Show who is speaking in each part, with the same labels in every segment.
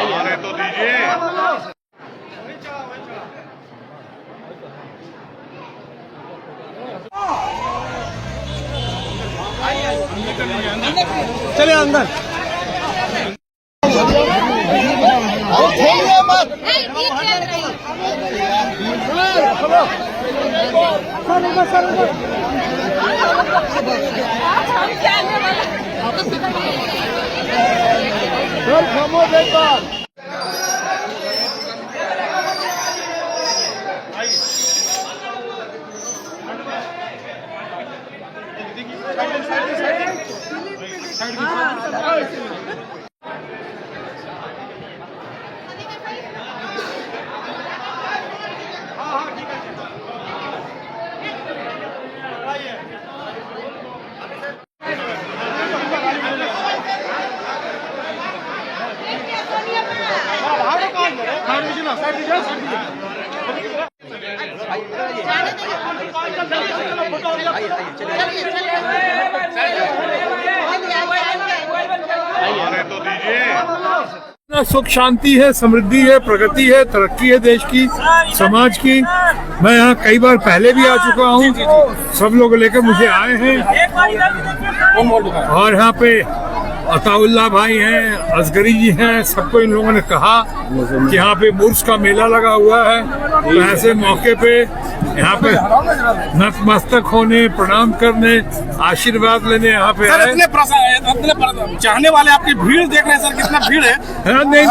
Speaker 1: आने तो दीजिए।
Speaker 2: चलिए अंदर।
Speaker 1: आने तो दीजिए।
Speaker 3: सुख शांति है, समृद्धि है, प्रगति है, तरक्की है देश की, समाज की। मैं यहाँ कई बार पहले भी आ चुका हूँ, सब लोग लेकर मुझे आए हैं। और यहाँ पे अताउल्ला भाई हैं, असगरी जी हैं, सबको इन लोगों ने कहा कि यहाँ पे मुर्स का मेला लगा हुआ है, तो ऐसे मौके पे यहाँ पे नतमस्तक होने, प्रणाम करने, आशीर्वाद लेने यहाँ पे आए।
Speaker 2: इतने चाहने वाले आपकी भीड़ देख रहे हैं सर, कितना भीड़ है।
Speaker 3: नहीं,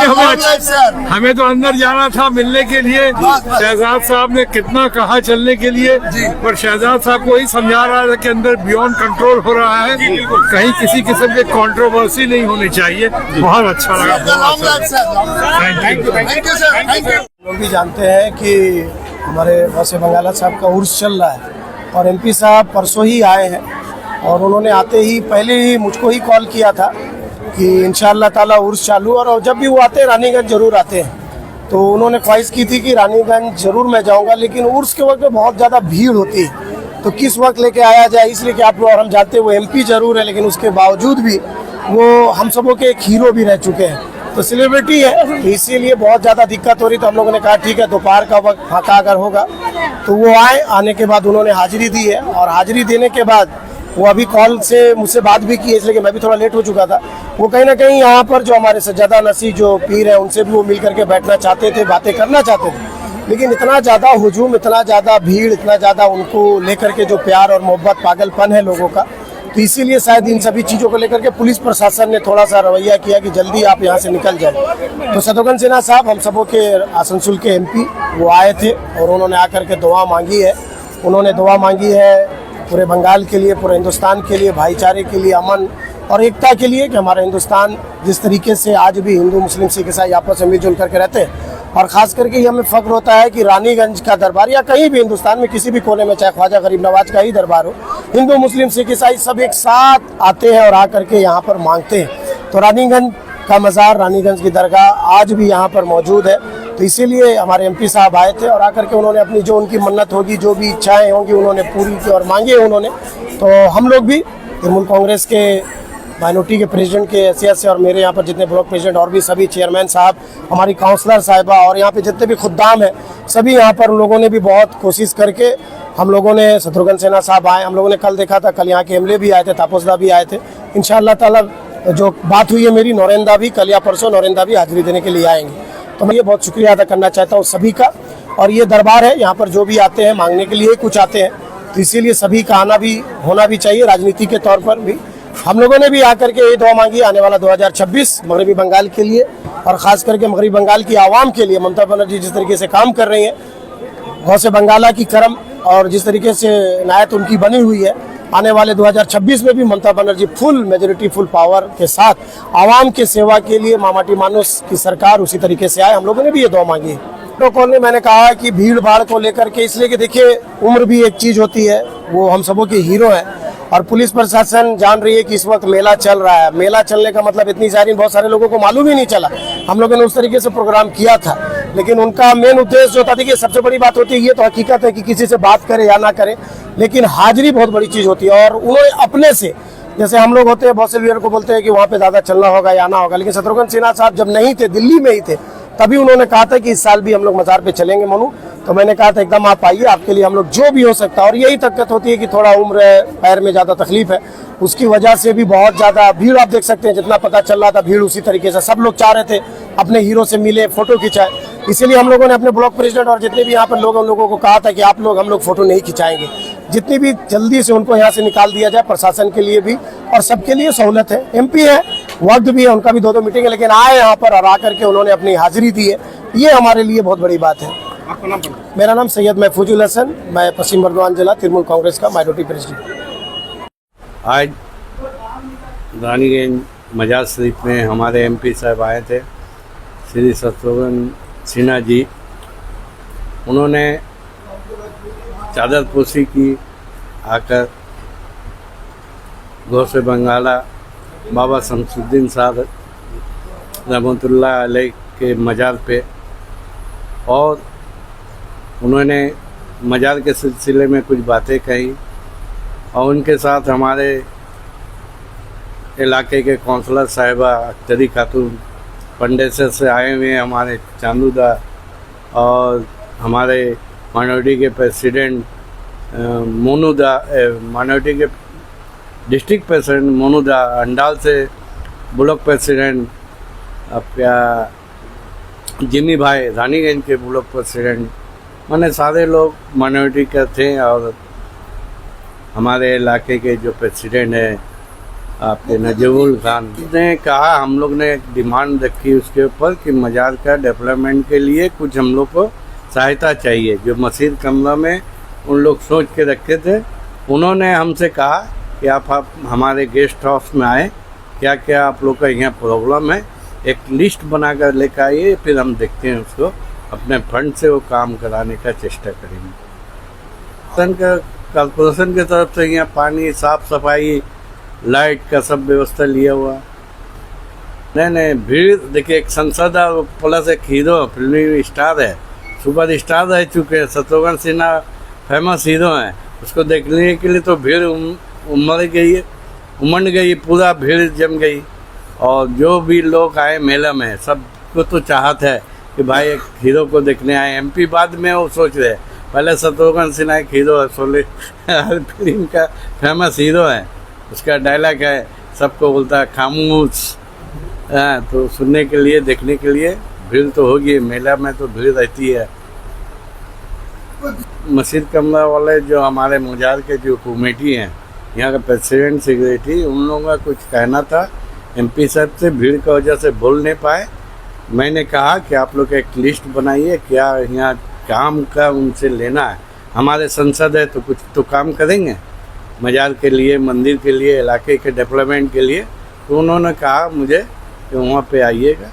Speaker 3: हमें तो अंदर जाना था मिलने के लिए। शहजाद साहब ने कितना कहा चलने के लिए, पर शहजाद साहब को ही समझा रहा है कि अंदर बियॉन्ड कंट्रोल हो रहा है, कहीं किसी किस्म के कंट्रोवर्सी नहीं होनी चाहिए। बहुत अच्छा लगा। Thank you.
Speaker 4: लोग भी जानते हैं कि हमारे गौसे बंगाला साहब का उर्स चल रहा है और एमपी साहब परसों ही आए हैं और उन्होंने आते ही पहले ही मुझको ही कॉल किया था कि इंशाअल्लाह ताला उर्स चालू। और जब भी वो आते हैं रानीगंज जरूर आते हैं, तो उन्होंने ख्वाहिश की थी कि रानीगंज जरूर मैं जाऊंगा, लेकिन उर्स के वक्त में बहुत ज़्यादा भीड़ होती है, तो किस वक्त लेके आया जाए, इसलिए कि आप लोग और हम जानते हैं वो एमपी जरूर है, लेकिन उसके बावजूद भी वो हम सबों के एक हीरो भी रह चुके हैं, तो सेलिब्रिटी है, तो इसीलिए बहुत ज़्यादा दिक्कत हो रही। तो हम लोगों ने कहा ठीक है, दोपहर का वक्त फाका अगर होगा तो वो आए। आने के बाद उन्होंने हाजिरी दी है और हाजिरी देने के बाद वो अभी कॉल से मुझसे बात भी की है, इसलिए कि मैं भी थोड़ा लेट हो चुका था। वो कहीं ना कहीं यहाँ पर जो हमारे सज्जादा नसी जो पीर है उनसे भी वो मिल करके बैठना चाहते थे, बातें करना चाहते थे, लेकिन इतना ज़्यादा हुजूम, इतना ज़्यादा भीड़, इतना ज़्यादा उनको लेकर के जो प्यार और मोहब्बत, पागलपन है लोगों का, तो इसीलिए शायद इन सभी चीज़ों को लेकर के पुलिस प्रशासन ने थोड़ा सा रवैया किया कि जल्दी आप यहाँ से निकल जाए। तो शत्रुघ्न सिन्हा साहब, हम सबों के आसनसोल के एमपी, वो आए थे और उन्होंने आकर के दुआ मांगी है। उन्होंने दुआ मांगी है पूरे बंगाल के लिए, पूरे हिंदुस्तान के लिए, भाईचारे के लिए, अमन और एकता के लिए, कि हमारा हिंदुस्तान जिस तरीके से आज भी हिंदू, मुस्लिम, सिख, ईसाई आपस में मिलजुल करके रहते हैं। और ख़ास करके ये हमें फ़ख्र होता है कि रानीगंज का दरबार या कहीं भी हिंदुस्तान में किसी भी कोने में, चाहे ख्वाजा गरीब नवाज का ही दरबार हो, हिंदू, मुस्लिम, सिख, ईसाई सब एक साथ आते हैं और आकर के यहाँ पर मांगते हैं। तो रानीगंज का मज़ार, रानीगंज की दरगाह आज भी यहाँ पर मौजूद है। तो इसीलिए हमारे एमपी साहब आए थे और आकर के उन्होंने अपनी जो उनकी मन्नत होगी, जो भी इच्छाएँ होंगी, उन्होंने पूरी की और मांगी उन्होंने। तो हम लोग भी तृणमूल कांग्रेस के माइनॉरिटी के प्रेसिडेंट के हैसियत से और मेरे यहाँ पर जितने ब्लॉक प्रेसिडेंट और भी सभी चेयरमैन साहब, हमारी काउंसलर साहिबा और यहाँ पे जितने भी खुद्दाम हैं, सभी यहाँ पर उन लोगों ने भी बहुत कोशिश करके हम लोगों ने, शत्रुघ्न सिन्हा साहब आए, हम लोगों ने कल देखा था, कल यहाँ के एमएलए भी आए थे, तापोसदा भी आए थे। इंशाअल्लाह ताला जो बात हुई है मेरी, नौरेंदा भी कल या परसों नौरेंदा भी हाजिरी देने के लिए आएंगे। तो मैं ये बहुत शुक्रिया अदा करना चाहता हूँ सभी का। और ये दरबार है, यहाँ पर जो भी आते हैं मांगने के लिए कुछ आते हैं, तो इसीलिए सभी का आना भी होना भी चाहिए। राजनीति के तौर पर भी हम लोगों ने भी आकर के ये दुआ मांगी आने वाला 2026 मगरबी बंगाल के लिए, और ख़ास करके मगरबी बंगाल की आवाम के लिए। ममता बनर्जी जिस तरीके से काम कर रही हैं, गौसे बंगाला की करम और जिस तरीके से नायत उनकी बनी हुई है, आने वाले 2026 में भी Mamata Banerjee full majority, full power के साथ आवाम के सेवा के लिए मामाटी मानुस की सरकार उसी तरीके से आए। हम लोगों ने भी ये दुआ मांगी है। प्रोटोकॉल में मैंने कहा कि भीड़ भाड़ को लेकर के, इसलिए कि देखिए उम्र भी एक चीज़ होती है, वो हम सबों के हीरो हैं। और पुलिस प्रशासन जान रही है कि इस वक्त मेला चल रहा है। मेला चलने का मतलब इतनी सारी, बहुत सारे लोगों को मालूम ही नहीं चला। हम लोगों ने उस तरीके से प्रोग्राम किया था लेकिन उनका मेन उद्देश्य जो था, देखिए सबसे बड़ी बात होती है, ये तो हकीकत है कि किसी से बात करे या ना करे, लेकिन हाजिरी बहुत बड़ी चीज़ होती है। और उन्होंने अपने से, जैसे हम लोग होते हैं बहुत से लीडर को बोलते हैं कि वहाँ पे ज़्यादा चलना होगा या आना होगा, लेकिन शत्रुघ्न सिन्हा साहब जब नहीं थे, दिल्ली में ही थे, तभी उन्होंने कहा था कि इस साल भी हम लोग मज़ार पे चलेंगे मनु। तो मैंने कहा था एकदम आप आइए, आपके लिए हम लोग जो भी हो सकता है। और यही दिक्कत होती है कि थोड़ा उम्र है, पैर में ज़्यादा तकलीफ है, उसकी वजह से भी बहुत ज़्यादा भीड़ आप देख सकते हैं। जितना पता चल रहा था भीड़ उसी तरीके से, सब लोग चाह रहे थे अपने हीरो से मिले, फोटो खिंचाए। इसीलिए हम लोगों ने अपने ब्लॉक प्रेसिडेंट और जितने भी यहाँ पर लोग, उन लोगों को कहा था कि आप लोग, हम लोग फोटो नहीं खिंचाएंगे, जितनी भी जल्दी से उनको यहाँ से निकाल दिया जाए, प्रशासन के लिए भी और सबके लिए सहूलत है। MP है, वक्त भी है, उनका भी 2-2 मीटिंग है, लेकिन आए यहाँ पर और आकर के उन्होंने अपनी हाजिरी दी है, ये हमारे लिए बहुत बड़ी बात है।
Speaker 2: आपका नाम?
Speaker 4: मेरा नाम सैयद महफूजुल हसन, मैं पश्चिम बर्दवान जिला तृणमूल कांग्रेस का माइनॉरिटी प्रेसिडेंट।
Speaker 5: आज रानीगंज मजार शरीफ में हमारे MP साहब आए थे, श्री शत्रुघ्न सिन्हा जी। उन्होंने चादर पोशी की, आकर गौस बंगाला बाबा शमसुद्दीन साहब रहमतुल्लाह अलैह के मजार पे, और उन्होंने मजार के सिलसिले में कुछ बातें कही। और उनके साथ हमारे इलाके के काउंसलर साहिबा अख्तरी खातून, पंडेसर से आए हुए हमारे चांदूदा, और हमारे माइनॉरिटी के प्रेसिडेंट मोनूदा, माइनॉरिटी के डिस्ट्रिक्ट प्रेसिडेंट मोनूदा, अंडाल से ब्लॉक प्रेसिडेंट आपका जिमी भाई, रानीगंज के ब्लॉक प्रेसिडेंट, मैंने सारे लोग माइनॉरिटी के थे। और हमारे इलाके के जो प्रेसिडेंट है आपके नजीबुल खान ने कहा, हम लोग ने एक डिमांड रखी उसके ऊपर कि मजार का डेवलपमेंट के लिए कुछ हम लोग को सहायता चाहिए। जो मस्जिद कमरा में उन लोग सोच के रखे थे, उन्होंने हमसे कहा कि आप हमारे गेस्ट हाउस में आए, क्या क्या आप लोग का यहाँ प्रॉब्लम है, एक लिस्ट बनाकर लेकर आइए, फिर हम देखते हैं उसको अपने फंड से वो काम कराने का चेष्टा करेंगे। कॉर्पोरेशन की तरफ से यहाँ पानी, साफ सफाई, लाइट का सब व्यवस्था लिया हुआ। नहीं भीड़ देखिए, एक संसद है प्लस एक हीरो, फिल्मी स्टार है, सुपर स्टार रह चुके हैं। शत्रुघ्न सिन्हा फेमस हीरो हैं, उसको देखने के लिए तो भीड़ उमड़ गई, पूरा भीड़ जम गई। और जो भी लोग आए मेला में, सबको तो चाहत है कि भाई एक हीरो को देखने आए। MP बाद में वो सोच रहे, पहले शत्रुघ्न सिन्हा एक हीरो है, हर फिल्म का फेमस हीरो है। उसका डायलॉग है, सबको बोलता है खामोश। तो सुनने के लिए, देखने के लिए भीड़ तो होगी, मेला में तो भीड़ रहती है। मस्जिद कमरा वाले जो हमारे मजार के जो कमेटी हैं, यहाँ का प्रेसिडेंट, सेक्रेटरी, उन लोगों का कुछ कहना था। MP साहब से भीड़ की वजह से बोल नहीं पाए। मैंने कहा कि आप लोग एक लिस्ट बनाइए, क्या यहाँ काम का उनसे लेना है। हमारे संसद है तो कुछ तो काम करेंगे मजार के लिए, मंदिर के लिए, इलाके के डेवलपमेंट के लिए। तो उन्होंने कहा मुझे कि वहाँ पे आइएगा।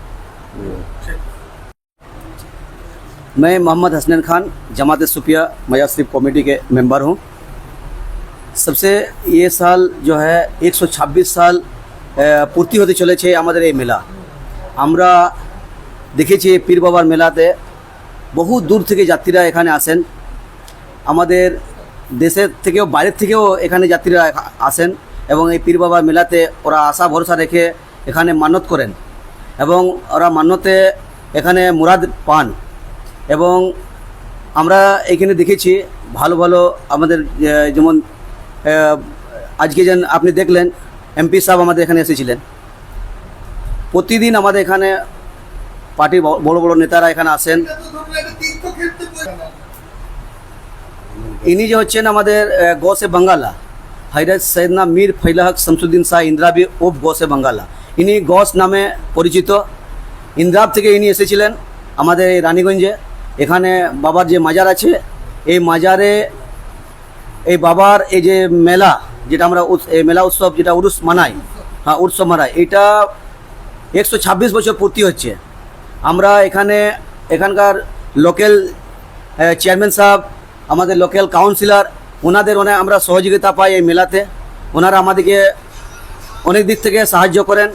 Speaker 6: मैं मोहम्मद हसनैन खान, जमात सुफिया मजार शरीफ कमेटी के मेंबर हूँ। सबसे ये साल जो है 126 साल पूर्ति होते चले हमारे ये मेला। আমরা দেখেছি পীর বাবার মেলাতে বহু দূর থেকে যাত্রীরা এখানে আসেন, আমাদের দেশের থেকেও বাইরের থেকেও এখানে যাত্রীরা আসেন এবং এই পীর বাবার মেলাতে ওরা আশা ভরসা রেখে এখানে মানত করেন এবং ওরা মান্যতে এখানে মুরাদ পান। এবং আমরা এখানে দেখেছি ভালো ভালো আমাদের যেমন আজকে যেন আপনি দেখলেন MP সাহেব আমাদের এখানে এসেছিলেন। প্রতিদিন আমাদের এখানে পার্টির বড় বড় নেতারা এখানে আসেন। ইনি যে হচ্ছেন আমাদের গৌসে বাঙ্গালা, হযরত সৈয়দনা মীর ফৈল হক শামসুদ্দিন শাহ ইন্দ্রাবি ওফ গৌসে বাঙ্গালা। ইনি গৌস নামে পরিচিত। ইন্দ্রাব থেকে ইনি এসেছিলেন আমাদের এই রানীগঞ্জে। এখানে বাবার যে মাজার আছে, এই মাজারে এই বাবার এই যে মেলা, যেটা আমরা এই মেলা উৎসব যেটা উরুস মানাই, হ্যাঁ উৎসব মানাই, এটা 126 বছর পূর্তি হচ্ছে। আমরা এখানকার লোকাল চেয়ারম্যান সাহেব, আমাদের লোকাল কাউন্সিলর, ওনাদের আমরা সহযোগিতা পাই এই মেলাতে। ওনারা আমাদেরকে অনেক দিক থেকে সাহায্য করেন।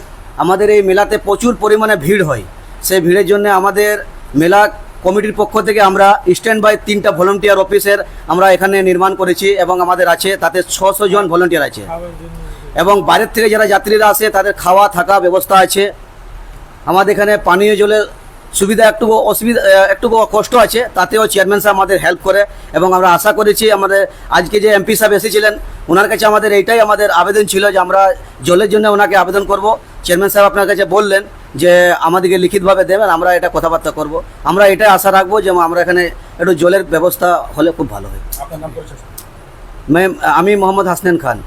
Speaker 6: আমাদের এই মেলাতে প্রচুর পরিমাণে ভিড় হয়, সেই ভিড়ের জন্য আমাদের মেলা কমিটির পক্ষ থেকে আমরা স্ট্যান্ড বাই 3টা ভলান্টিয়ার অফিসের আমরা এখানে নির্মাণ করেছি এবং আমাদের আছে তাতে 600 জন ভলান্টিয়ার আছে এবং বাইরের থেকে যারা যাত্রীরা আসে তাদের খাওয়া থাকা ব্যবস্থা আছে। আমাদের এখানে পানীয় জলের সুবিধা একটু কষ্ট আছে, তাতেও চেয়ারম্যান সাহেব আমাদের হেল্প করে এবং আমরা আশা করেছি আমাদের আজকে যে এমপি সাহেব এসেছিলেন ওনার কাছে এইটাই আমাদের আবেদন ছিল যে আমরা জলের জন্য ওনাকে আবেদন করব। চেয়ারম্যান সাহেব আপনার কাছে বললেন যে আমাদেরকে লিখিতভাবে দেবেন, আমরা এটা কথাবার্তা করব। আমরা এটাই আশা রাখবো যে আমরা এখানে একটু জলের ব্যবস্থা হলে খুব ভালো হয়। আমি মোহাম্মদ হাসনান খান।